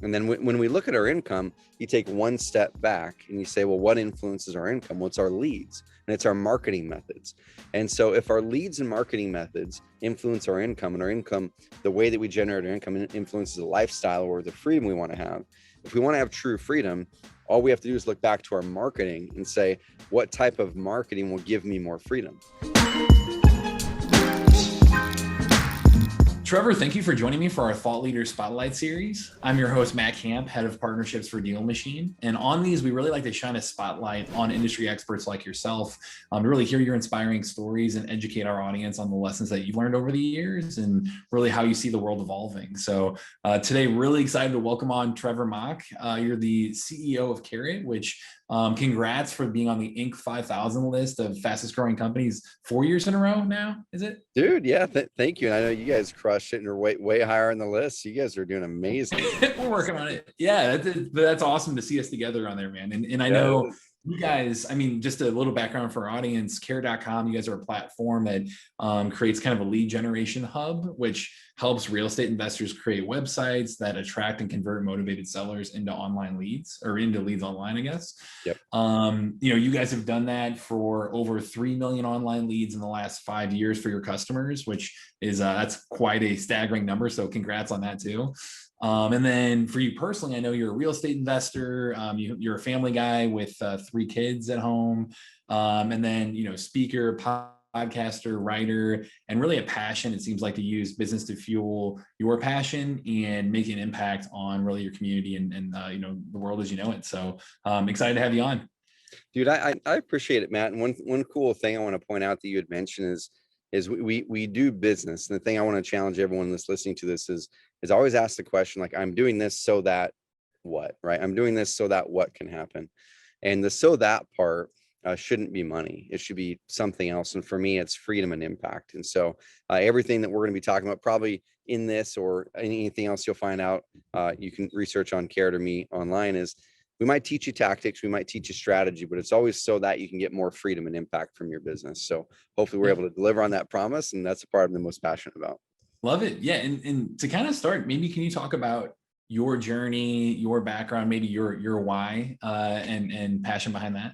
And then when we look at our income, you take one step back and you say, well, what influences our income? What's our leads? And it's our marketing methods. And so if our leads and marketing methods influence our income, and our income, the way that we generate our income influences the lifestyle or the freedom we want to have. If we want to have true freedom, all we have to do is look back to our marketing and say, what type of marketing will give me more freedom? Trevor, thank you for joining me for our Thought Leader Spotlight series. I'm your host, Matt Camp, head of partnerships for DealMachine. And on these, we really like to shine a spotlight on industry experts like yourself to really hear your inspiring stories and educate our audience on the lessons that you've learned over the years and really how you see the world evolving. So today, really excited to welcome on Trevor Mauch. You're the CEO of Carrot, which congrats for being on the Inc. 5000 list of fastest growing companies 4 years in a row now, is it? Dude, yeah, thank you. And I know you guys crushed it and are way higher on the list. You guys are doing amazing. We're working on it. Yeah, that's awesome to see us together on there, man. And I know you guys, I mean, just a little background for our audience, care.com, you guys are a platform that creates kind of a lead generation hub, which helps real estate investors create websites that attract and convert motivated sellers into online leads, or into leads online, I guess. Yep. You guys have done that for over 3 million online leads in the last 5 years for your customers, which is that's quite a staggering number. So congrats on that too. And then for you personally, I know you're a real estate investor. You're a family guy with 3 kids at home. And then, speaker, podcaster, writer, and really a passion, it seems like, to use business to fuel your passion and make an impact on really your community and the world as you know it. So excited to have you on. Dude, I appreciate it, Matt. And one cool thing I want to point out that you had mentioned is we do business. And the thing I want to challenge everyone that's listening to this is always ask the question, like, I'm doing this so that what, right? I'm doing this so that what can happen? And the so that part shouldn't be money. It should be something else. And for me, it's freedom and impact. And so everything that we're going to be talking about probably in this or anything else you'll find out, you can research on Carrot or me online, is we might teach you tactics, we might teach you strategy, but it's always so that you can get more freedom and impact from your business. So hopefully we're able to deliver on that promise. And that's the part I'm the most passionate about. Love it. Yeah. And to kind of start, maybe can you talk about your journey, your background, maybe your why and passion behind that?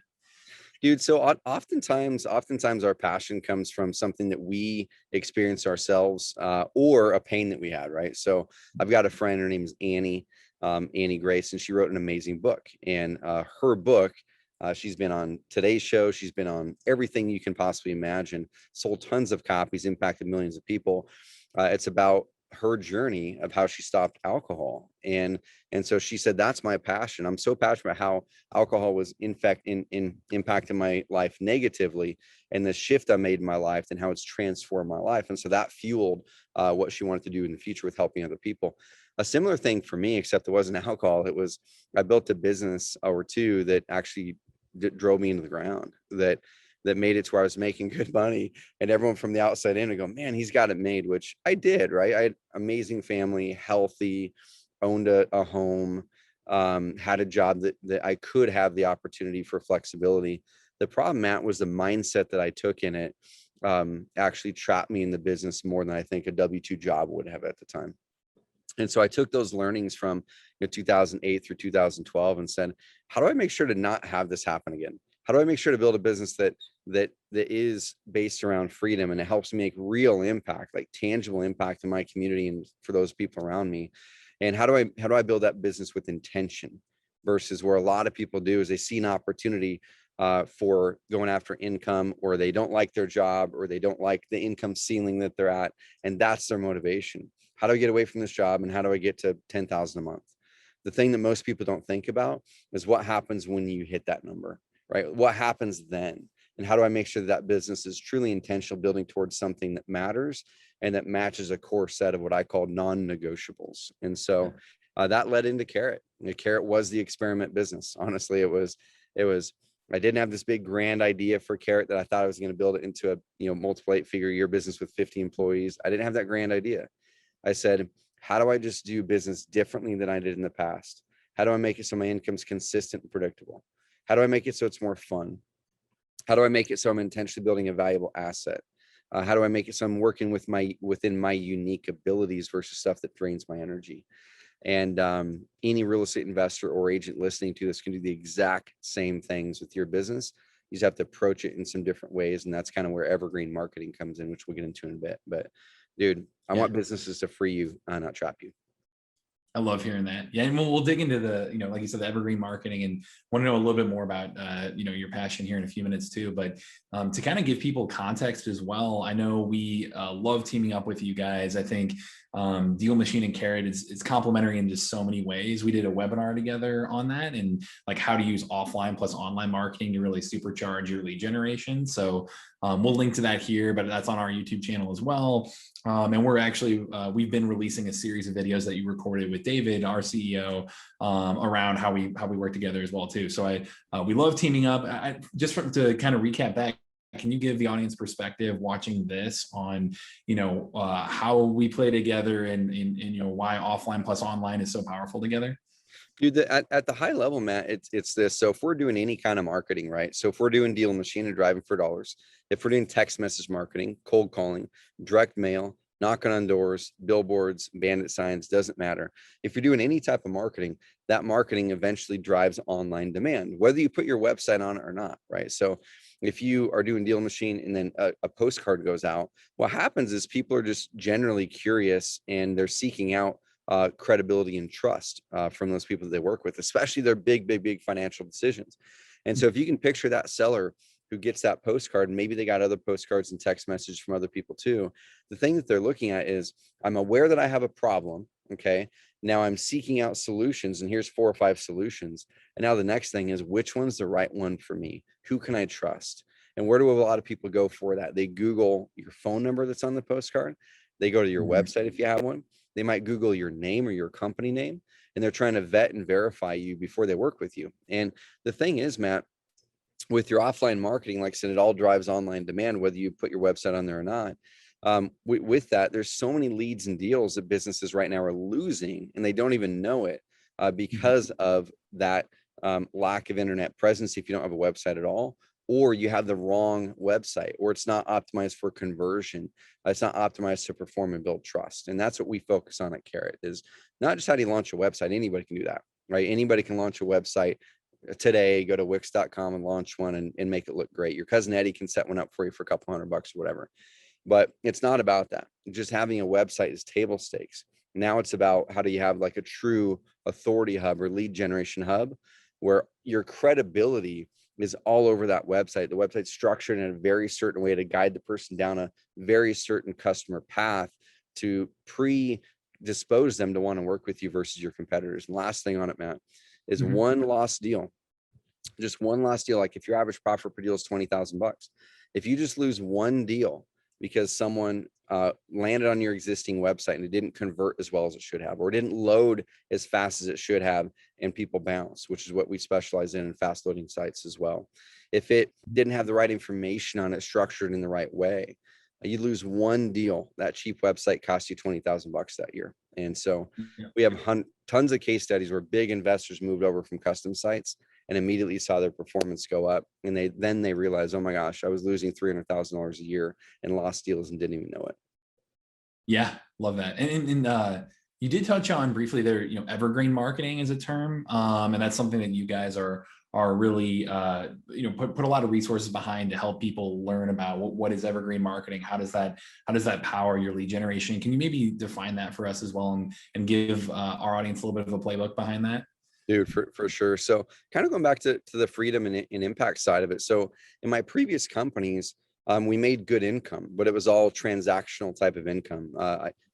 Dude, so oftentimes our passion comes from something that we experience ourselves or a pain that we had, right? So I've got a friend, her name is Annie Grace, and she wrote an amazing book. And her book, she's been on Today's Show, she's been on everything you can possibly imagine, sold tons of copies, impacted millions of people. It's about her journey of how she stopped alcohol. And so she said, that's my passion. I'm so passionate about how alcohol was impacting my life negatively, and the shift I made in my life and how it's transformed my life. And so that fueled what she wanted to do in the future with helping other people. A similar thing for me, except it wasn't alcohol. I built a business or two that actually drove me into the ground, that made it to where I was making good money, and everyone from the outside in would go, man, he's got it made, which I did, right? I had amazing family, healthy, owned a home, had a job that I could have the opportunity for flexibility. The problem, Matt, was the mindset that I took in it actually trapped me in the business more than I think a W-2 job would have at the time. And so I took those learnings from 2008 through 2012 and said, how do I make sure to not have this happen again? How do I make sure to build a business that is based around freedom, and it helps me make real impact, like tangible impact in my community and for those people around me? And how do I build that business with intention versus where a lot of people do is they see an opportunity for going after income, or they don't like their job, or they don't like the income ceiling that they're at, and that's their motivation. How do I get away from this job, and how do I get to 10,000 a month? The thing that most people don't think about is what happens when you hit that number. Right? What happens then? And how do I make sure that business is truly intentional, building towards something that matters and that matches a core set of what I call non-negotiables? And so that led into Carrot. Carrot was the experiment business. Honestly, it was, I didn't have this big grand idea for Carrot that I thought I was going to build it into a, multiple 8-figure year business with 50 employees. I didn't have that grand idea. I said, how do I just do business differently than I did in the past? How do I make it so my income's consistent and predictable? How do I make it so it's more fun? How do I make it so I'm intentionally building a valuable asset? How do I make it so I'm working within my unique abilities versus stuff that drains my energy? And any real estate investor or agent listening to this can do the exact same things with your business. You just have to approach it in some different ways. And that's kind of where evergreen marketing comes in, which we'll get into in a bit. But dude, I Yeah. want businesses to free you, not trap you. I love hearing that. Yeah, and we'll dig into the, like you said, the evergreen marketing, and want to know a little bit more about, your passion here in a few minutes too. But to kind of give people context as well, I know we love teaming up with you guys. I think DealMachine and Carrot is complementary in just so many ways. We did a webinar together on that, and like how to use offline plus online marketing to really supercharge your lead generation. So we'll link to that here, but that's on our YouTube channel as well. And we're actually, we've been releasing a series of videos that you recorded with David, our CEO, around how we work together as well too. So we love teaming up. To kind of recap that, can you give the audience perspective watching this on, how we play together and why offline plus online is so powerful together? Dude, at the high level, Matt, it's this. So if we're doing any kind of marketing, right? So if we're doing DealMachine and driving for dollars, if we're doing text message marketing, cold calling, direct mail, knocking on doors, billboards, bandit signs, doesn't matter. If you're doing any type of marketing, that marketing eventually drives online demand, whether you put your website on it or not, right? So if you are doing DealMachine and then a postcard goes out, what happens is people are just generally curious and they're seeking out credibility and trust from those people that they work with, especially their big financial decisions. And so if you can picture that seller who gets that postcard, and maybe they got other postcards and text messages from other people too, the thing that they're looking at is, I'm aware that I have a problem. Okay. Now I'm seeking out solutions, and here's 4 or 5 solutions. And now the next thing is, which one's the right one for me? Who can I trust? And where do a lot of people go for that? They Google your phone number that's on the postcard. They go to your website if you have one. They might Google your name or your company name, and they're trying to vet and verify you before they work with you. And the thing is, Matt, with your offline marketing, like I said, it all drives online demand, whether you put your website on there or not. With that, there's so many leads and deals that businesses right now are losing, and they don't even know it because of that lack of internet presence. If you don't have a website at all, or you have the wrong website, or it's not optimized for conversion, it's not optimized to perform and build trust. And that's what we focus on at Carrot, is not just how do you launch a website. Anybody can do that, right? Anybody can launch a website today. Go to Wix.com and launch one and make it look great. Your cousin Eddie can set one up for you for a couple $100 or whatever. But it's not about that. Just having a website is table stakes. Now it's about, how do you have like a true authority hub or lead generation hub where your credibility is all over that website. The website's structured in a very certain way to guide the person down a very certain customer path to predispose them to want to work with you versus your competitors. And last thing on it, Matt, is one lost deal. Just one last deal. Like if your average profit per deal is $20,000, if you just lose one deal because someone landed on your existing website and it didn't convert as well as it should have, or didn't load as fast as it should have, and people bounce, which is what we specialize in fast loading sites as well. If it didn't have the right information on it, structured in the right way, you lose one deal. That cheap website cost you $20,000 that year. And so we have tons of case studies where big investors moved over from custom sites and immediately saw their performance go up. And they realized, oh my gosh, I was losing $300,000 a year and lost deals and didn't even know it. Yeah, love that. And you did touch on briefly there, evergreen marketing is a term. And that's something that you guys are really, put a lot of resources behind to help people learn about what is evergreen marketing? How does that power your lead generation? Can you maybe define that for us as well, and give our audience a little bit of a playbook behind that? Dude, for sure. So kind of going back to the freedom and impact side of it. So in my previous companies, we made good income, but it was all transactional type of income.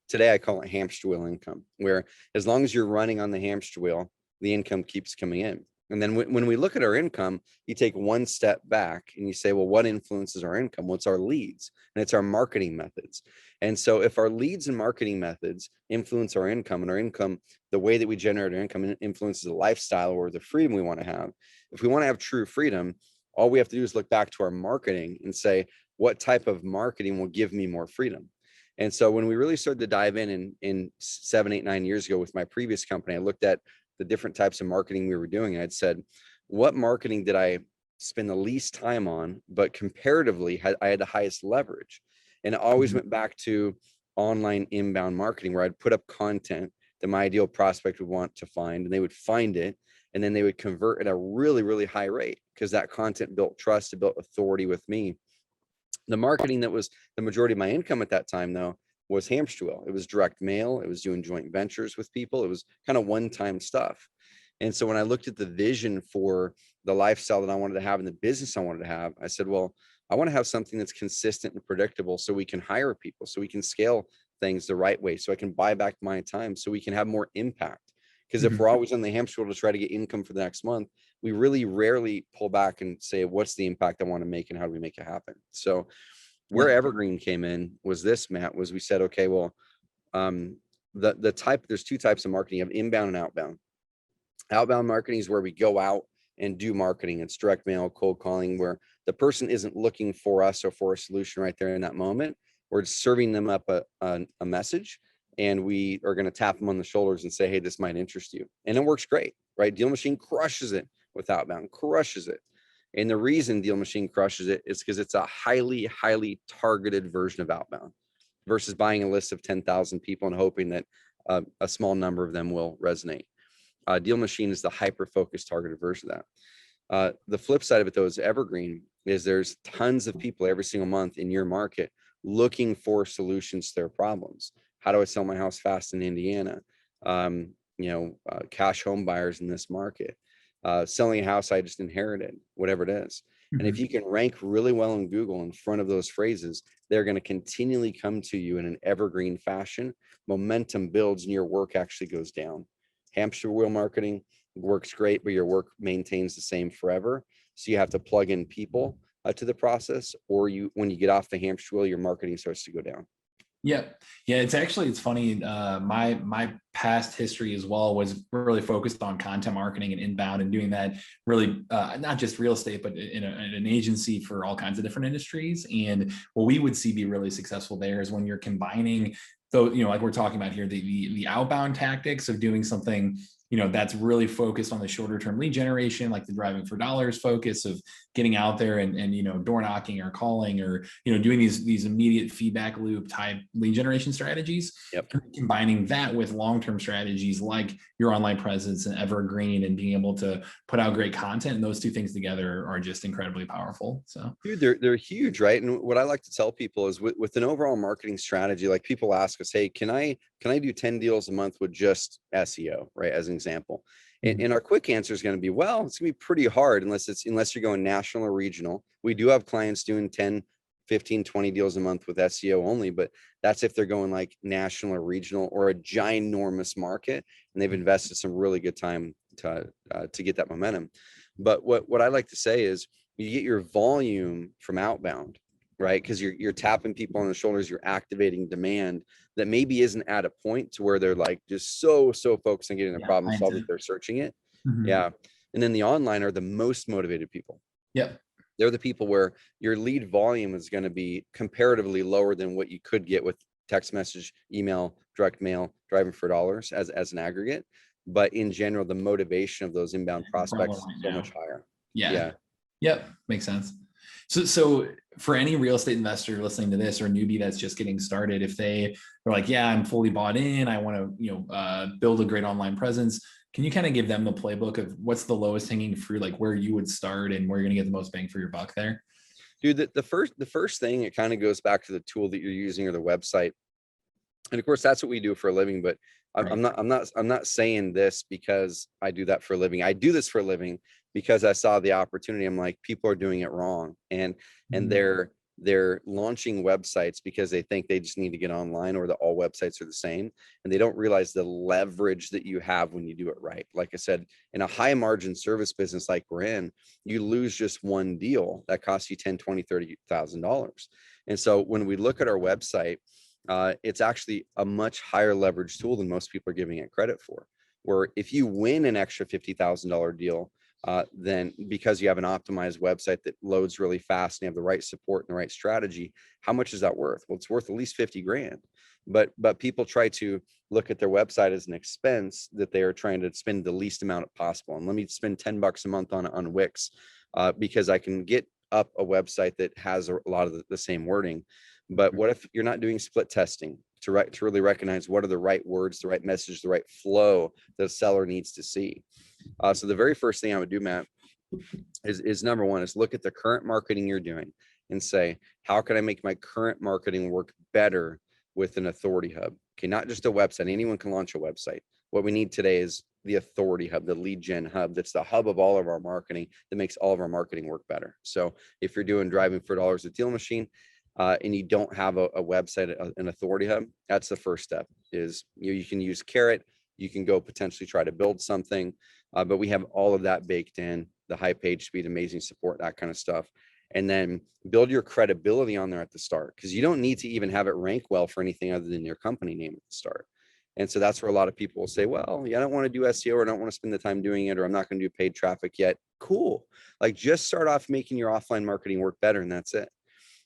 Today I call it hamster wheel income, where as long as you're running on the hamster wheel, the income keeps coming in. And then when we look at our income, you take one step back and you say, well, what influences our income? Well, it's our leads and it's our marketing methods. And so if our leads and marketing methods influence our income, and our income, the way that we generate our income, influences the lifestyle or the freedom we want to have. If we want to have true freedom, all we have to do is look back to our marketing and say, what type of marketing will give me more freedom? And so when we really started to dive in 7, 8, 9 years ago with my previous company, I looked at the different types of marketing we were doing. And I'd said, what marketing did I spend the least time on, but comparatively I had the highest leverage? And it always went back to online inbound marketing, where I'd put up content that my ideal prospect would want to find, and they would find it, and then they would convert at a really, really high rate because that content built trust, it built authority with me. The marketing that was the majority of my income at that time, though, was hamster wheel. It was direct mail. It was doing joint ventures with people. It was kind of one-time stuff. And so when I looked at the vision for the lifestyle that I wanted to have and the business I wanted to have, I said, well, I want to have something that's consistent and predictable so we can hire people, so we can scale things the right way, so I can buy back my time, so we can have more impact. Because if we're always on the hamster wheel to try to get income for the next month, we really rarely pull back and say, what's the impact I want to make and how do we make it happen? So where Evergreen came in was this, Matt, was we said, okay, well, there's two types of marketing. You have inbound and outbound. Outbound marketing is where we go out and do marketing. It's direct mail, cold calling, where the person isn't looking for us or for a solution right there in that moment. We're serving them up a message, and we are going to tap them on the shoulders and say, hey, this might interest you. And it works great, right? DealMachine crushes it with outbound, crushes it. And the reason DealMachine crushes it is because it's a highly, highly targeted version of outbound versus buying a list of 10,000 people and hoping that a small number of them will resonate. DealMachine is the hyper-focused targeted version of that. The flip side of it, though, is Evergreen is there's tons of people every single month in your market looking for solutions to their problems. How do I sell my house fast in Indiana? Cash home buyers in this market, selling a house I just inherited, whatever it is. And if you can rank really well in Google in front of those phrases, they're going to continually come to you in an evergreen fashion. Momentum builds and your work actually goes down. Hamster wheel marketing works great, but your work maintains the same forever. So you have to plug in people to the process, or when you get off the hamster wheel, your marketing starts to go down. Yeah. It's funny. My past history as well was really focused on content marketing and inbound and doing that really not just real estate, but in an agency for all kinds of different industries. And what we would see be really successful there is when you're combining, so, like we're talking about here, the outbound tactics of doing something, that's really focused on the shorter term lead generation, like the driving for dollars focus of getting out there and door knocking or calling or, doing these immediate feedback loop type lead generation strategies. Yep. Combining that with long-term strategies like your online presence and Evergreen and being able to put out great content, and those two things together are just incredibly powerful. So dude, they're huge, right? And what I like to tell people is with an overall marketing strategy, like people ask us, hey, can I do 10 deals a month with just SEO, right? As an example. And our quick answer is going to be, well, it's going to be pretty hard unless you're going national or regional. We do have clients doing 10, 15, 20 deals a month with SEO only, but that's if they're going like national or regional or a ginormous market and they've invested some really good time to get that momentum. But what I like to say is you get your volume from outbound, right? Because you're tapping people on the shoulders, you're activating demand that maybe isn't at a point to where they're like just so focused on getting the problem solved that they're searching it. Yeah. And then the online are the most motivated people. Yep. They're the people where your lead volume is going to be comparatively lower than what you could get with text message, email, direct mail, driving for dollars as an aggregate. But in general, the motivation of those inbound prospects is so much higher. Yeah. Yep. Makes sense. So for any real estate investor listening to this or newbie that's just getting started, if they're like, yeah, I'm fully bought in, I want to, build a great online presence. Can you kind of give them the playbook of what's the lowest hanging fruit, like where you would start and where you're going to get the most bang for your buck there? Dude, the first thing, it kind of goes back to the tool that you're using or the website. And of course, that's what we do for a living, but I'm not saying this because I do that for a living. I do this for a living because I saw the opportunity. I'm like, people are doing it wrong. And they're launching websites because they think they just need to get online or that all websites are the same. And they don't realize the leverage that you have when you do it right. Like I said, in a high margin service business like we're in, you lose just one deal that costs you $10, $20, $30,000. And so when we look at our website, it's actually a much higher leverage tool than most people are giving it credit for. Where if you win an extra $50,000 deal, then because you have an optimized website that loads really fast and you have the right support and the right strategy, how much is that worth? Well, it's worth at least 50 grand. But people try to look at their website as an expense that they are trying to spend the least amount possible. And let me spend $10 a month on Wix because I can get up a website that has a lot of the same wording. But what if you're not doing split testing? to really recognize what are the right words, the right message, the right flow that a seller needs to see. So the very first thing I would do, Matt, is number one, is look at the current marketing you're doing and say, how can I make my current marketing work better with an authority hub? Okay, not just a website. Anyone can launch a website. What we need today is the authority hub, the lead gen hub. That's the hub of all of our marketing that makes all of our marketing work better. So if you're doing driving for dollars with DealMachine, and you don't have a website, an authority hub, that's the first step. Is you can use Carrot, you can go potentially try to build something, but we have all of that baked in, the high page speed, amazing support, that kind of stuff. And then build your credibility on there at the start, because you don't need to even have it rank well for anything other than your company name at the start. And so that's where a lot of people will say, well, yeah, I don't want to do SEO, or I don't want to spend the time doing it, or I'm not going to do paid traffic yet. Cool. Like, just start off making your offline marketing work better, and that's it.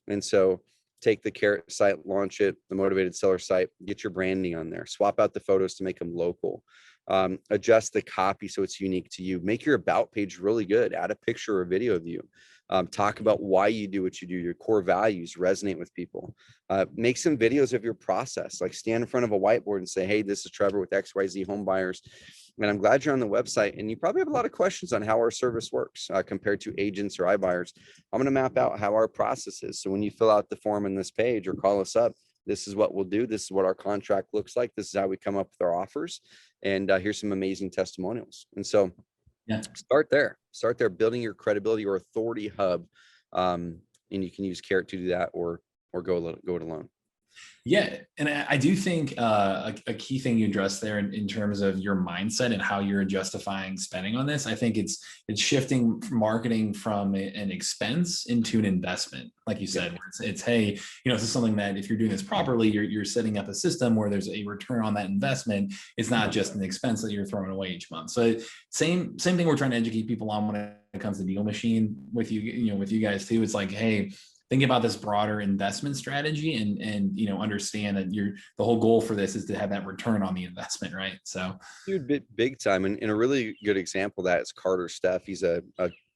And so take the Carrot site, launch it, the Motivated Seller site, get your branding on there, swap out the photos to make them local, adjust the copy so it's unique to you, make your about page really good, add a picture or a video of you, talk about why you do what you do, your core values resonate with people, make some videos of your process, like stand in front of a whiteboard and say, hey, this is Trevor with XYZ Home Buyers, and I'm glad you're on the website, and you probably have a lot of questions on how our service works compared to agents or iBuyers. I'm going to map out how our process is. So when you fill out the form in this page or call us up, this is what we'll do. This is what our contract looks like. This is how we come up with our offers. And here's some amazing testimonials. And so Yeah. start there, building your credibility or authority hub. And you can use Carrot to do that, or go it alone. Yeah, and I do think a key thing you addressed there in terms of your mindset and how you're justifying spending on this, I think it's shifting marketing from an expense into an investment, like you said. It's hey, this is something that if you're doing this properly, you're setting up a system where there's a return on that investment. It's not just an expense that you're throwing away each month. So same thing we're trying to educate people on when it comes to DealMachine with with you guys too. It's like, hey, think about this broader investment strategy and understand that the whole goal for this is to have that return on the investment, right? So Dude, big time. And a really good example of that is Carter Steph. He's a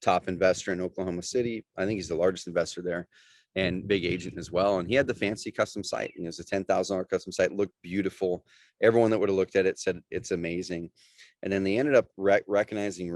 top investor in Oklahoma City. I think he's the largest investor there, and big agent as well. And he had the fancy custom site. It was a $10,000 custom site, looked beautiful. Everyone that would have looked at it said it's amazing. And then they ended up realizing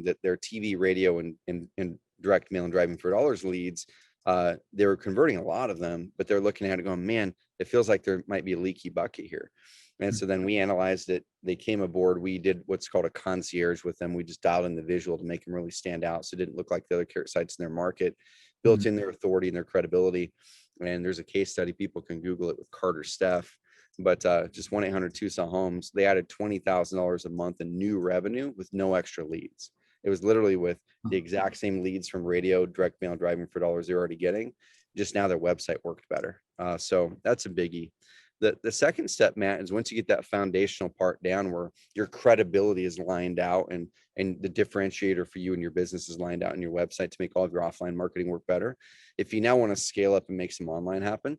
that their TV, radio, and direct mail and driving for dollars leads, they were converting a lot of them, but they're looking at it going, man, it feels like there might be a leaky bucket here. And so then we analyzed it. They came aboard. We did what's called a concierge with them. We just dialed in the visual to make them really stand out, so it didn't look like the other Carrot sites in their market, built in their authority and their credibility. And there's a case study. People can Google it with Carter Steph. But just 1-800-2-SELL Homes, they added $20,000 a month in new revenue with no extra leads. It was literally with the exact same leads from radio, direct mail, driving for dollars they're already getting. Just now their website worked better. So that's a biggie. The second step, Matt, is once you get that foundational part down where your credibility is lined out and the differentiator for you and your business is lined out in your website to make all of your offline marketing work better. If you now want to scale up and make some online happen,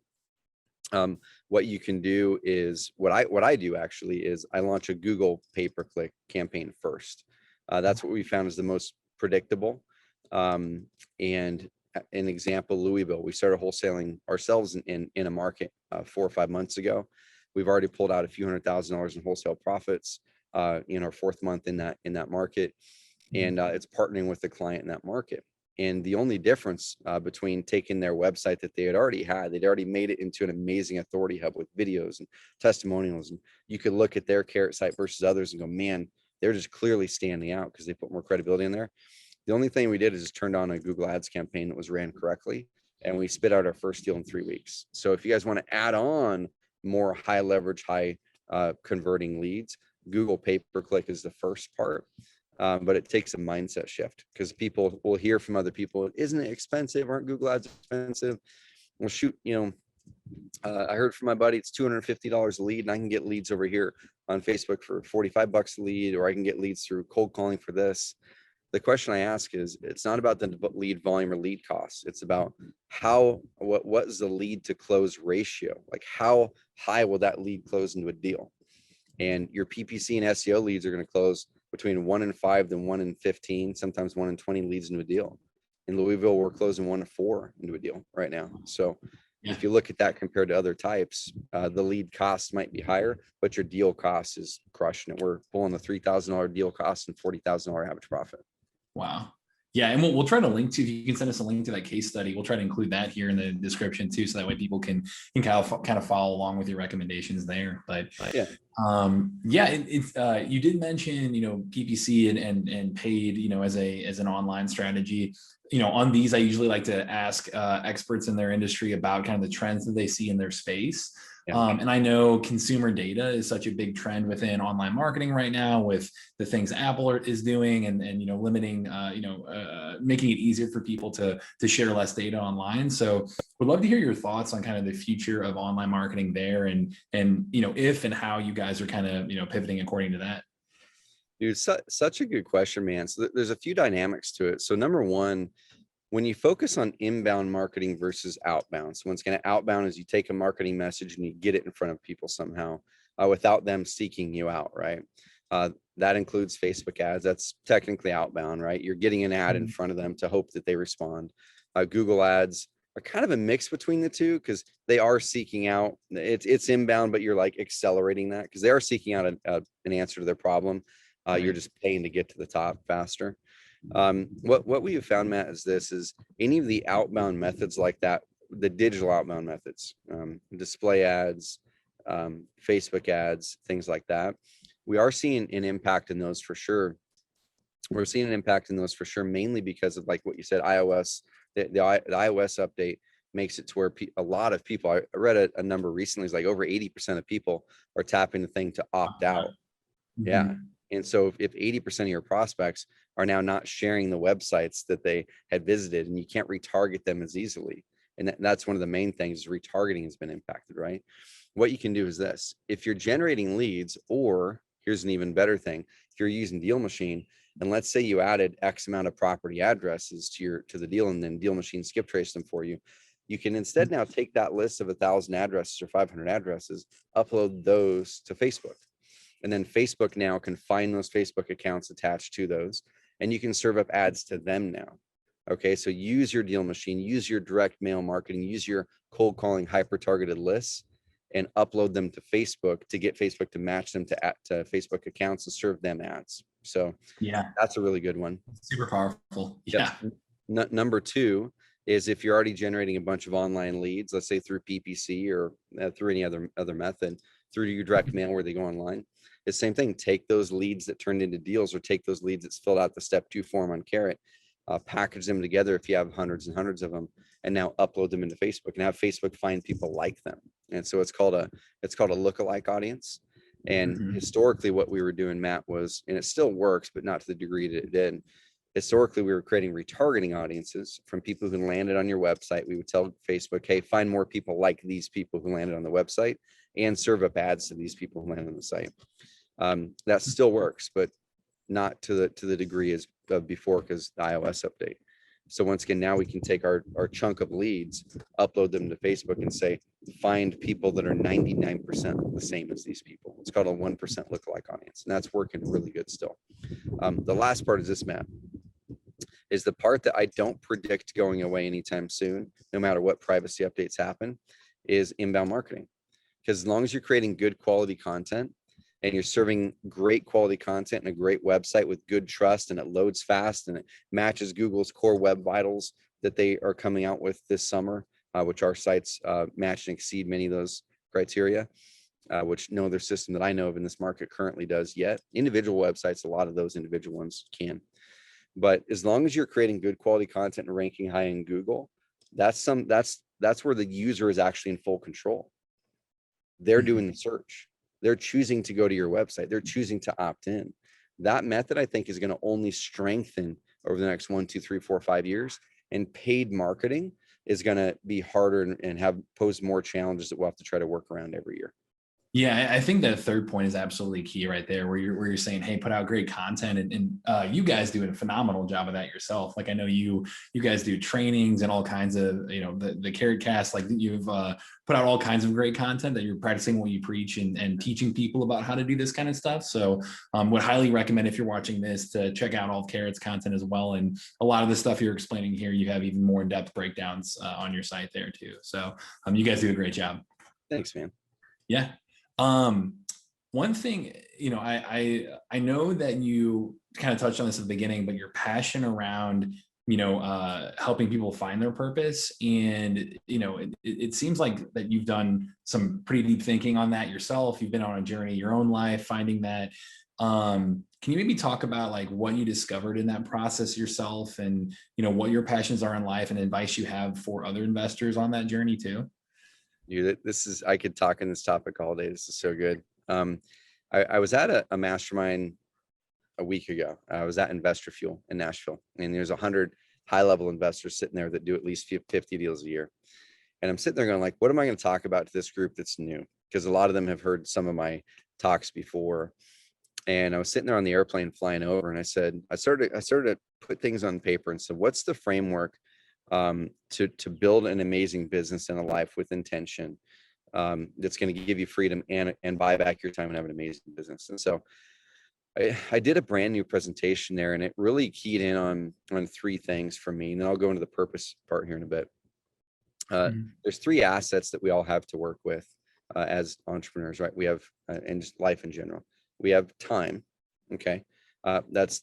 what you can do is what I do actually is I launch a Google pay-per-click campaign first. That's what we found is the most predictable. And an example, Louisville, we started wholesaling ourselves in a market 4 or 5 months ago. We've already pulled out a few $100,000 in wholesale profits in our 4th month in that market, and it's partnering with the client in that market. And the only difference between taking their website that they'd already made it into an amazing authority hub with videos and testimonials, and you could look at their Carrot site versus others and go, man, they're just clearly standing out because they put more credibility in there. The only thing we did is just turned on a Google Ads campaign that was ran correctly, and we spit out our first deal in 3 weeks. So if you guys want to add on more high leverage, high converting leads, Google pay-per-click is the first part. But it takes a mindset shift, because people will hear from other people, isn't it expensive? Aren't Google Ads expensive? Well, shoot, I heard from my buddy, it's $250 a lead, and I can get leads over here on Facebook for $45 a lead, or I can get leads through cold calling for this. The question I ask is, it's not about the lead volume or lead costs. It's about what is the lead to close ratio? Like, how high will that lead close into a deal? And your PPC and SEO leads are going to close between 1 in 5 and 1 in 15, sometimes 1 in 20 leads into a deal. In Louisville, we're closing 1 in 4 into a deal right now. So If you look at that compared to other types, the lead cost might be higher, but your deal cost is crushing it. We're pulling the $3,000 deal cost and $40,000 average profit. Wow. Yeah, and we'll try to link to, if you can send us a link to that case study, we'll try to include that here in the description too, so that way people can kind of follow along with your recommendations there. But yeah, you did mention, PPC and paid, as an online strategy. On these, I usually like to ask experts in their industry about kind of the trends that they see in their space. And I know consumer data is such a big trend within online marketing right now, with the things Apple is doing and limiting, making it easier for people to share less data online. So would love to hear your thoughts on kind of the future of online marketing there, and if and how you guys are kind of pivoting according to that. Dude, such a good question, man. So there's a few dynamics to it. So number one, when you focus on inbound marketing versus outbound, so once again, outbound is you take a marketing message and you get it in front of people somehow without them seeking you out, right? That includes Facebook ads. That's technically outbound, right? You're getting an ad in front of them to hope that they respond. Google ads are kind of a mix between the two, because they are seeking out, it's inbound, but you're like accelerating that because they are seeking out an answer to their problem. You're just paying to get to the top faster. What we have found, Matt, is any of the outbound methods like that, the digital outbound methods, display ads, Facebook ads, things like that, we are seeing an impact in those for sure. We're seeing an impact in those for sure, mainly because of, like what you said, iOS, the iOS update makes it to where a lot of people, I read a number recently, is like over 80% of people are tapping the thing to opt out. Yeah. And so if 80% of your prospects are now not sharing the websites that they had visited, and you can't retarget them as easily. And that's one of the main things, retargeting has been impacted, right? What you can do is this: if you're generating leads, or here's an even better thing, if you're using DealMachine, and let's say you added X amount of property addresses to the deal, and then DealMachine skip traced them for you, you can instead now take that list of 1,000 addresses or 500 addresses, upload those to Facebook. And then Facebook now can find those Facebook accounts attached to those, and you can serve up ads to them now. Okay, so use your DealMachine, use your direct mail marketing, use your cold calling hyper targeted lists, and upload them to Facebook to get Facebook to match them to Facebook accounts and serve them ads. So yeah, that's a really good one. Super powerful. Yeah. Number two is, if you're already generating a bunch of online leads, let's say through PPC or through any other method, through your direct mail where they go online, it's the same thing. Take those leads that turned into deals, or take those leads that's filled out the step 2 form on Carrot, package them together if you have hundreds and hundreds of them, and now upload them into Facebook and have Facebook find people like them. And so it's called a lookalike audience. And historically, what we were doing, Matt, was, and it still works, but not to the degree that it did. Historically, we were creating retargeting audiences from people who landed on your website. We would tell Facebook, hey, find more people like these people who landed on the website, and serve up ads to these people who landed on the site. That still works, but not to the degree as of before, because the iOS update. So once again, now we can take our chunk of leads, upload them to Facebook, and say, find people that are 99% the same as these people. It's called a 1% lookalike audience, and that's working really good still. The last part is this, Matt, is the part that I don't predict going away anytime soon, no matter what privacy updates happen, is inbound marketing. Because as long as you're creating good quality content, and you're serving great quality content and a great website with good trust, and it loads fast, and it matches Google's core web vitals that they are coming out with this summer, which our sites match and exceed many of those criteria, which no other system that I know of in this market currently does yet. Individual websites, a lot of those individual ones can. But as long as you're creating good quality content and ranking high in Google, that's where the user is actually in full control. They're doing the search. They're choosing to go to your website. They're choosing to opt in. That method, I think, is going to only strengthen over the next 1, 2, 3, 4, 5 years. And paid marketing is going to be harder and pose more challenges that we'll have to try to work around every year. Yeah, I think that third point is absolutely key right there, where you're saying, hey, put out great content, and you guys do a phenomenal job of that yourself. Like I know you guys do trainings and all kinds of, the Carrot Cast, like you've put out all kinds of great content that you're practicing what you preach and teaching people about how to do this kind of stuff. So would highly recommend, if you're watching this, to check out all of Carrot's content as well. And a lot of the stuff you're explaining here, you have even more in-depth breakdowns on your site there too. So you guys do a great job. Thanks, man. Yeah. One thing, I know that you kind of touched on this at the beginning, but your passion around, helping people find their purpose. And, it seems like that you've done some pretty deep thinking on that yourself. You've been on a journey, your own life, finding that. Can you maybe talk about like what you discovered in that process yourself, and, what your passions are in life, and advice you have for other investors on that journey too? I could talk on this topic all day. This is so good. I was at a mastermind a week ago. I was at Investor Fuel in Nashville, and there's 100 high-level investors sitting there that do at least 50 deals a year. And I'm sitting there going like, what am I going to talk about to this group that's new? Because a lot of them have heard some of my talks before. And I was sitting there on the airplane flying over, and I started to put things on paper and said, what's the framework to build an amazing business and a life with intention, that's going to give you freedom and buy back your time and have an amazing business. And so I did a brand new presentation there, and it really keyed in on three things for me. And then I'll go into the purpose part here in a bit. There's three assets that we all have to work with as entrepreneurs, right? We have, and just life in general, we have time. Okay. That's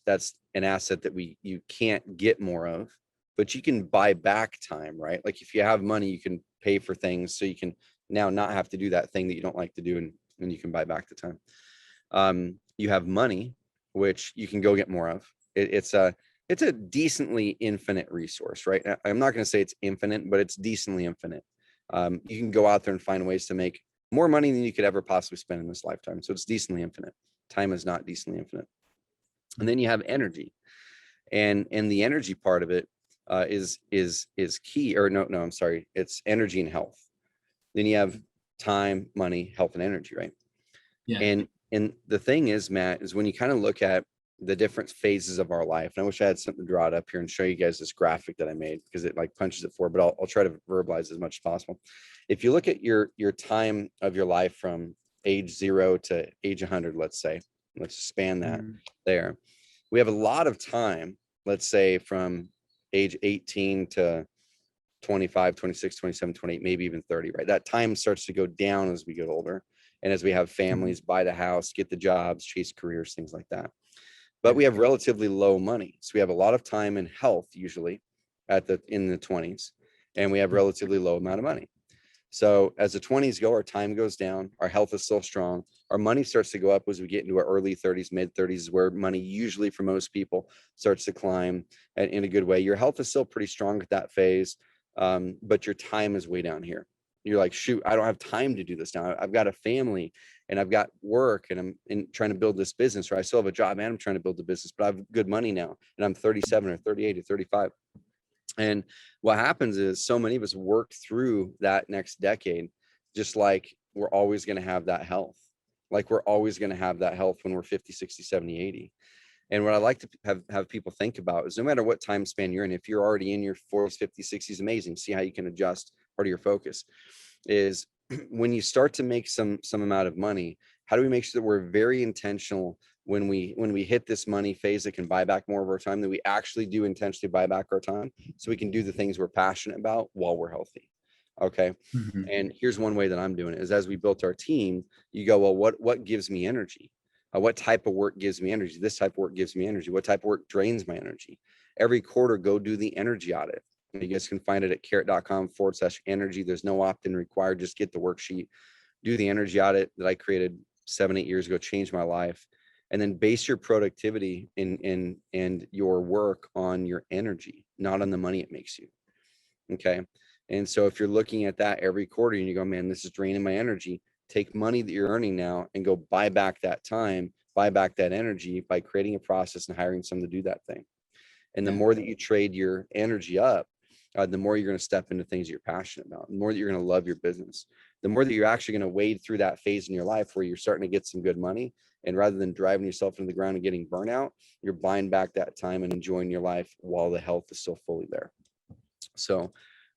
an asset that you can't get more of, but you can buy back time, right? Like if you have money, you can pay for things, so you can now not have to do that thing that you don't like to do, and you can buy back the time. You have money, which you can go get more of. It's a decently infinite resource, right? I'm not going to say it's infinite, but it's decently infinite. You can go out there and find ways to make more money than you could ever possibly spend in this lifetime. So it's decently infinite. Time is not decently infinite. And then you have energy, and the energy part of it is key. Or no, I'm sorry. It's energy and health. Then you have time, money, health, and energy, right? Yeah. And the thing is, Matt, is when you kind of look at the different phases of our life, and I wish I had something to draw it up here and show you guys this graphic that I made, because it like punches it forward, but I'll try to verbalize as much as possible. If you look at your time of your life from age 0 to age 100, let's say, let's span that there. We have a lot of time, let's say from age 18 to 25, 26, 27, 28, maybe even 30, right? That time starts to go down as we get older. And as we have families, buy the house, get the jobs, chase careers, things like that. But we have relatively low money. So we have a lot of time and health usually in the 20s, and we have relatively low amount of money. So as the 20s go, our time goes down, our health is still strong. Our money starts to go up as we get into our early 30s, mid 30s, is where money usually for most people starts to climb in a good way. Your health is still pretty strong at that phase, but your time is way down here. You're like, shoot, I don't have time to do this now. I've got a family and I've got work, and I'm trying to build this business, or I still have a job and I'm trying to build the business, but I have good money now, and I'm 37 or 38 or 35. And what happens is so many of us work through that next decade, just like we're always going to have that health. Like we're always going to have that health when we're 50, 60, 70, 80. And what I like to have people think about is no matter what time span you're in, if you're already in your 40s, 50s, 60s, amazing. See how you can adjust. Part of your focus is when you start to make some amount of money, how do we make sure that we're very intentional when we hit this money phase that can buy back more of our time, that we actually do intentionally buy back our time so we can do the things we're passionate about while we're healthy. Okay. And here's one way that I'm doing it is, as we built our team, you go, well, what gives me energy? What type of work gives me energy? This type of work gives me energy. What type of work drains my energy? Every quarter, go do the energy audit. You guys can find it at carrot.com/energy. There's no opt-in required. Just get the worksheet, do the energy audit that I created 7-8 years ago, changed my life. And then base your productivity and your work on your energy, not on the money it makes you. Okay. And so if you're looking at that every quarter and you go, man, this is draining my energy, take money that you're earning now and go buy back that time, buy back that energy by creating a process and hiring someone to do that thing. And the more that you trade your energy up, the more you're going to step into things you're passionate about, the more that you're going to love your business, the more that you're actually going to wade through that phase in your life where you're starting to get some good money. And rather than driving yourself into the ground and getting burnout, you're buying back that time and enjoying your life while the health is still fully there. So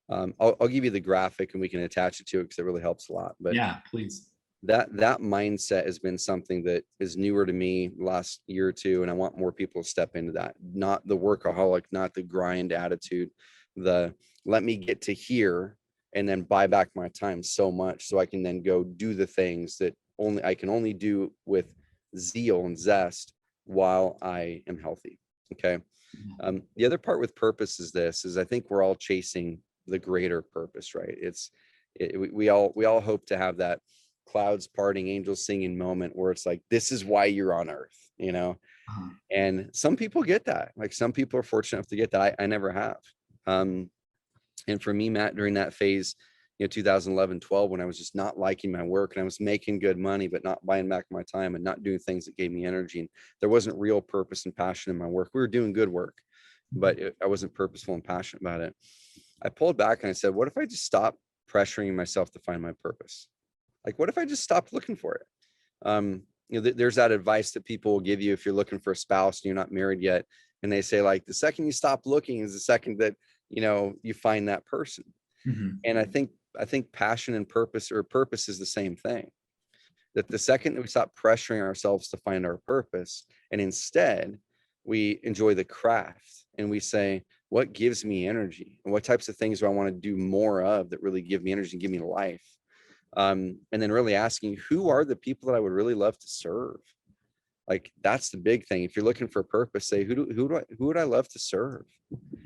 I'll give you the graphic and we can attach it to it because it really helps a lot. But yeah, please. that mindset has been something that is newer to me the last year or two, and I want more people to step into that. Not the workaholic, not the grind attitude, the let me get to here and then buy back my time so much so I can then go do the things that I can only do with zeal and zest while I am healthy. Okay. The other part with purpose is I think we're all chasing the greater purpose, right? We all hope to have that clouds parting, angels singing moment where it's like, this is why you're on earth, you know? Uh-huh. And some people get that. Like some people are fortunate enough to get that. I never have. And for me, Matt, during that phase, 2011, 12, when I was just not liking my work and I was making good money, but not buying back my time and not doing things that gave me energy. And there wasn't real purpose and passion in my work. We were doing good work, but I wasn't purposeful and passionate about it. I pulled back and I said, what if I just stop pressuring myself to find my purpose? Like, what if I just stopped looking for it? There's that advice that people will give you if you're looking for a spouse and you're not married yet. And they say, like, the second you stop looking is the second that, you find that person. Mm-hmm. And I think passion and purpose is the same thing. That the second that we stop pressuring ourselves to find our purpose, and instead we enjoy the craft and we say, what gives me energy and what types of things do I want to do more of that really give me energy and give me life? And then really asking, who are the people that I would really love to serve? Like, that's the big thing. If you're looking for a purpose, say, who would I love to serve?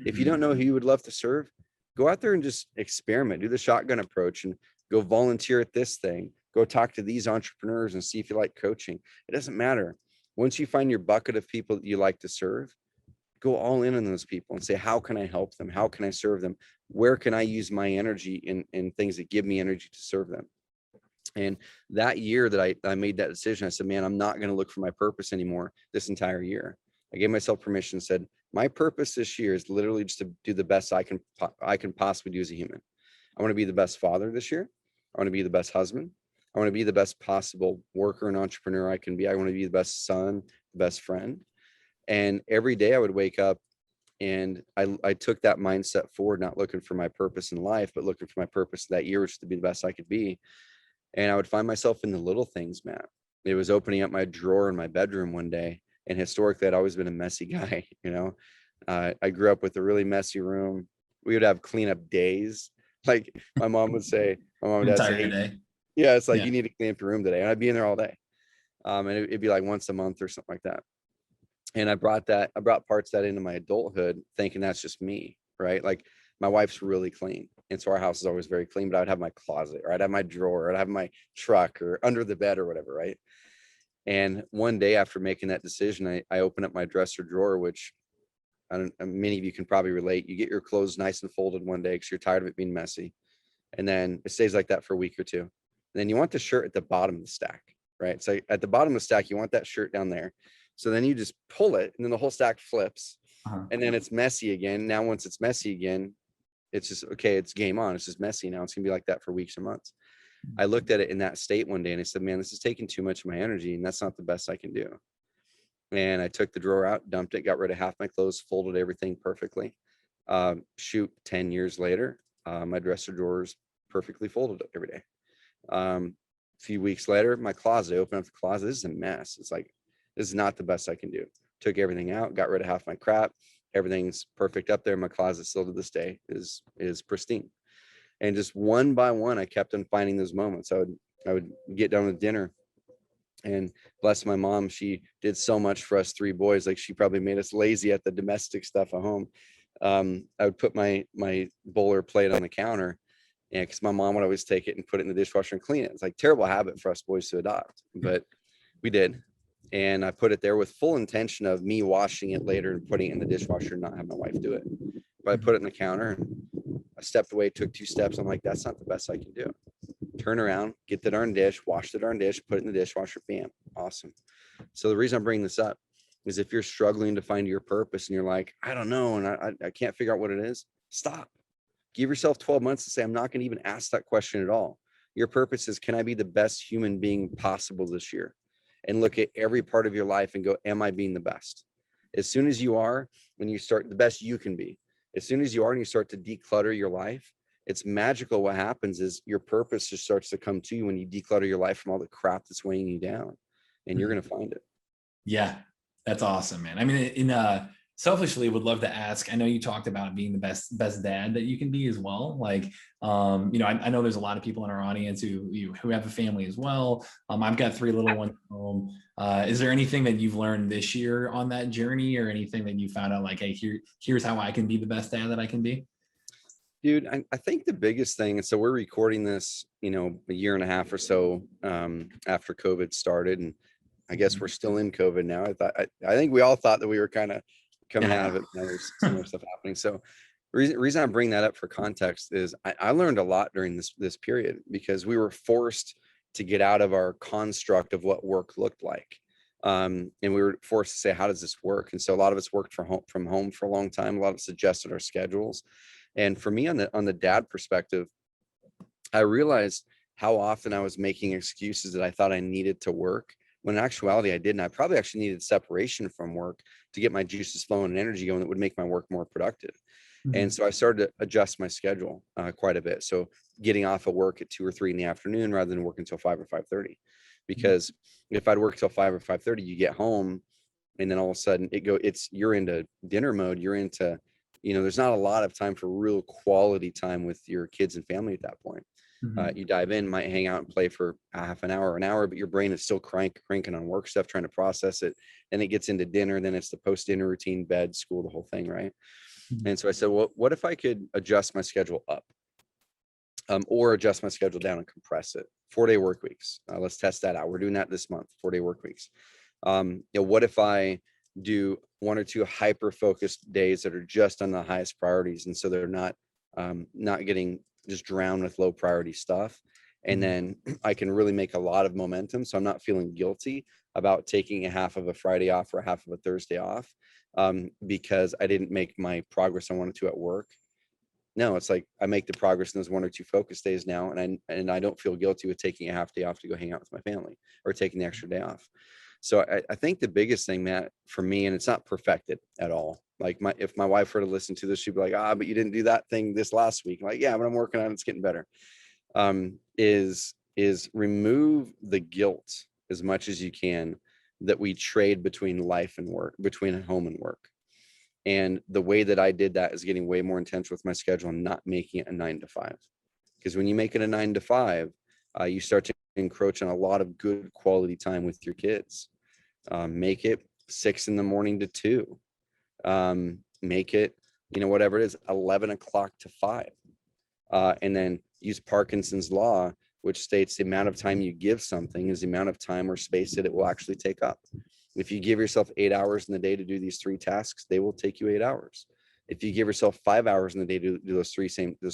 If you don't know who you would love to serve, go out there and just experiment, do the shotgun approach and go volunteer at this thing, go talk to these entrepreneurs and see if you like coaching. It doesn't matter. Once you find your bucket of people that you like to serve, go all in on those people and say, how can I help them? How can I serve them? Where can I use my energy in things that give me energy to serve them? And that year that I made that decision, I said, man, I'm not going to look for my purpose anymore this entire year. I gave myself permission, said, my purpose this year is literally just to do the best I can possibly do as a human. I want to be the best father this year. I want to be the best husband. I want to be the best possible worker and entrepreneur I can be. I want to be the best son, the best friend. And every day I would wake up and I took that mindset forward, not looking for my purpose in life, but looking for my purpose that year, which is to be the best I could be. And I would find myself in the little things, Matt. It was opening up my drawer in my bedroom one day. And historically, I'd always been a messy guy. I grew up with a really messy room. We would have cleanup days. Like my mom would say, my mom and dad say, hey, day. yeah, it's like, Yeah. you need to clean up your room today. And I'd be in there all day. And it'd be like once a month or something like that. And I brought parts of that into my adulthood, thinking that's just me, right? Like my wife's really clean. And so our house is always very clean, but I'd have my closet or I'd have my drawer, or I'd have my truck or under the bed or whatever, right? And one day after making that decision, I opened up my dresser drawer, which many of you can probably relate. You get your clothes nice and folded one day because you're tired of it being messy. And then it stays like that for a week or two. And then you want the shirt at the bottom of the stack, right? So at the bottom of the stack, you want that shirt down there. So then you just pull it and then the whole stack flips. Uh-huh. And then it's messy again. Now, once it's messy again, it's just, okay, it's game on. It's just messy now. It's gonna be like that for weeks or months. I looked at it in that state one day and I said, man, this is taking too much of my energy and that's not the best I can do. And I took the drawer out, dumped it, got rid of half my clothes, folded everything perfectly. 10 years later, my dresser drawers perfectly folded every day. A few weeks later, my closet, I opened up the closet. This is a mess. It's like, this is not the best I can do. Took everything out, got rid of half my crap. Everything's perfect up there. My closet still to this day is pristine. And just one by one, I kept on finding those moments. I would get done with dinner, and bless my mom, she did so much for us three boys. Like she probably made us lazy at the domestic stuff at home. I would put my bowl or plate on the counter, and because my mom would always take it and put it in the dishwasher and clean it. It's like a terrible habit for us boys to adopt, but we did. And I put it there with full intention of me washing it later and putting it in the dishwasher and not have my wife do it. But I put it in the counter and I stepped away, took 2 steps. I'm like, that's not the best I can do. Turn around, get the darn dish, wash the darn dish, put it in the dishwasher, bam, awesome. So the reason I'm bringing this up is if you're struggling to find your purpose and you're like, I don't know, and I can't figure out what it is, stop. Give yourself 12 months to say, I'm not going to even ask that question at all. Your purpose is, can I be the best human being possible this year? And look at every part of your life and go, am I being the best? As soon as you are, when you start, the best you can be, as soon as you are and you start to declutter your life, it's magical. What happens is your purpose just starts to come to you when you declutter your life from all the crap that's weighing you down, and you're going to find it. Yeah, that's awesome, man. I mean, selfishly would love to ask, I know you talked about being the best dad that you can be as well. Like, I know there's a lot of people in our audience who have a family as well. I've got 3 little ones at home. Is there anything that you've learned this year on that journey, or anything that you found out like, hey, here's how I can be the best dad that I can be? Dude, I think the biggest thing, and so we're recording this, a year and a half or so after COVID started, and I guess we're still in COVID now. I think we all thought that we were kind of coming out of it. Now there's some more stuff happening. So reason I bring that up for context is I learned a lot during this period, because we were forced to get out of our construct of what work looked like. And we were forced to say, how does this work? And so a lot of us worked from home for a long time. A lot of us adjusted our schedules. And for me, on the dad perspective, I realized how often I was making excuses that I thought I needed to work, when in actuality I didn't. I probably actually needed separation from work to get my juices flowing and energy going that would make my work more productive. And so I started to adjust my schedule quite a bit. So getting off of work at 2 or 3 in the afternoon rather than working until 5 or 5:30, because if I'd work till 5 or 5:30, you get home and then all of a sudden you're into dinner mode. You're into, there's not a lot of time for real quality time with your kids and family at that point. You dive in, might hang out and play for a half an hour, but your brain is still cranking on work stuff, trying to process it. Then it gets into dinner, then it's the post-dinner routine, bed, school, the whole thing, right? And so I said, well, what if I could adjust my schedule up, or adjust my schedule down and compress it? 4-day work weeks. Let's test that out. We're doing that this month, 4-day work weeks. What if I do 1 or 2 hyper-focused days that are just on the highest priorities, and so they're not getting just drowned with low priority stuff. And then I can really make a lot of momentum. So I'm not feeling guilty about taking a half of a Friday off or a half of a Thursday off, because I didn't make my progress I wanted to at work. No, it's like I make the progress in those 1 or 2 focus days now, and I don't feel guilty with taking a half day off to go hang out with my family, or taking the extra day off. So I think the biggest thing, Matt, for me, and it's not perfected at all. Like if my wife were to listen to this, she'd be like, but you didn't do that thing this last week. Like, yeah, but I'm working on it. It's getting better. Is remove the guilt as much as you can that we trade between life and work, between home and work. And the way that I did that is getting way more intense with my schedule and not making it a 9 to 5. Because when you make it a 9 to 5, you start to encroach on a lot of good quality time with your kids. Make it 6 in the morning to 2. Make it, whatever it is, 11 o'clock to 5. And then use Parkinson's law, which states the amount of time you give something is the amount of time or space that it will actually take up. If you give yourself 8 hours in the day to do these 3 tasks, they will take you 8 hours. If you give yourself 5 hours in the day to do those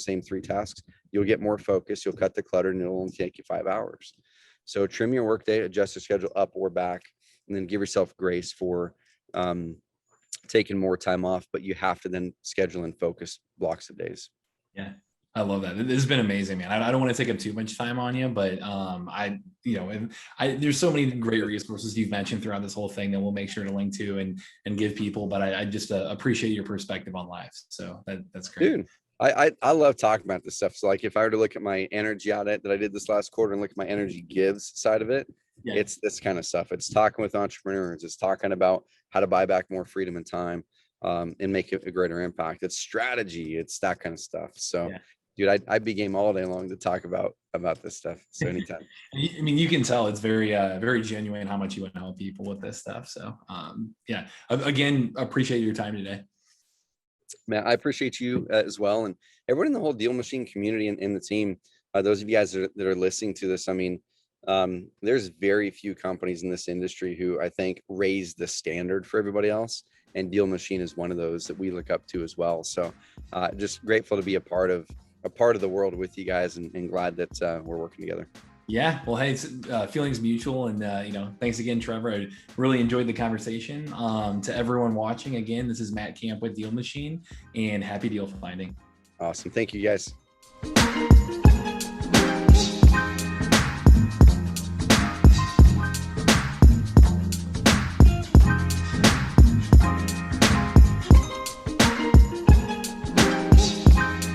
same 3 tasks, you'll get more focus, you'll cut the clutter, and it'll only take you 5 hours. So trim your workday, adjust your schedule up or back, and then give yourself grace for taking more time off, but you have to then schedule and focus blocks of days. Yeah. I love that. This has been amazing, man. I don't want to take up too much time on you, but there's so many great resources you've mentioned throughout this whole thing that we'll make sure to link to and give people. But I just appreciate your perspective on life. So that's great. Dude, I love talking about this stuff. So like if I were to look at my energy audit that I did this last quarter and look at my energy gives side of it, it's this kind of stuff. It's talking with entrepreneurs. It's talking about how to buy back more freedom and time, and make a greater impact. It's strategy. It's that kind of stuff. So dude, I'd be game all day long to talk about this stuff. So anytime. I mean, you can tell it's very, very genuine how much you want to help people with this stuff. So again, appreciate your time today. Man, I appreciate you as well. And everyone in the whole DealMachine community and the team, those of you guys that are listening to this, I mean, there's very few companies in this industry who I think raise the standard for everybody else. And DealMachine is one of those that we look up to as well. So just grateful to be a part of the world with you guys, and glad that we're working together. Yeah, well, hey, feelings mutual, and thanks again, Trevor. I really enjoyed the conversation. To everyone watching, again, this is Matt Camp with DealMachine, and happy deal finding. Awesome. Thank you guys.